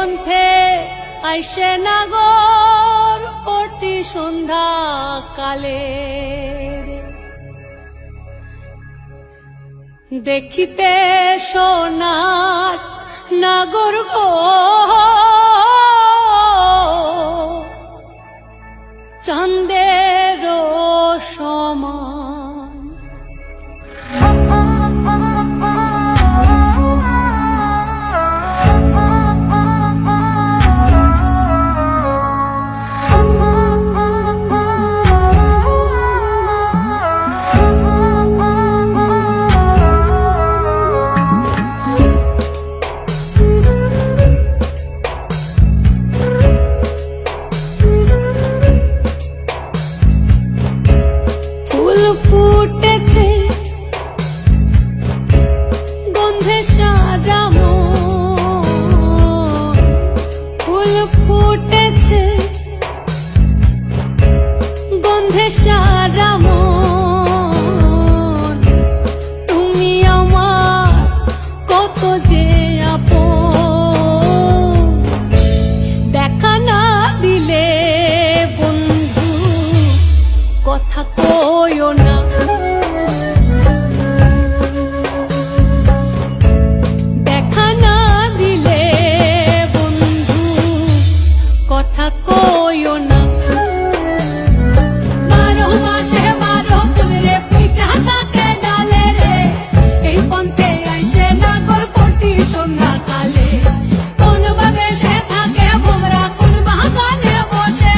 পন্থে আইসে নাগর প্রতি সন্ধ্যা কালে দেখিতে সোনার নাগর গো চাঁদের সমান ফুটেছে গন্ধে সারা মন ফুল ফুটেছে গন্ধে সারা মন তুমি আমার কত যে আপন দেখা না দিলে বন্ধু কথা কইও না দেখা না দিলে বন্ধু কথা কইও না বারো মাসে বারো ফুল রে পিঠা থাকে ডালে রে এই পন্থে আইসে নাগর কোটি সন্ধ্যা কালে কোন ভাবে সে থাকে ভোমরা কোন বাগানে বসে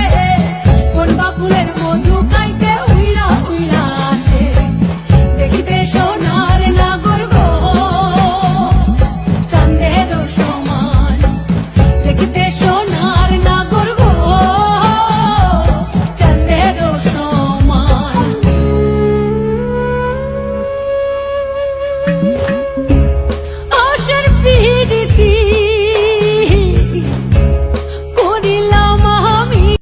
কোন বা ফুলের মধু খাইতে উইরা উইরা আসে দেখিতে সোনার নাগর গো চাঁদের সমান দেখিতে সোনার নাগর গো চাঁদের সমান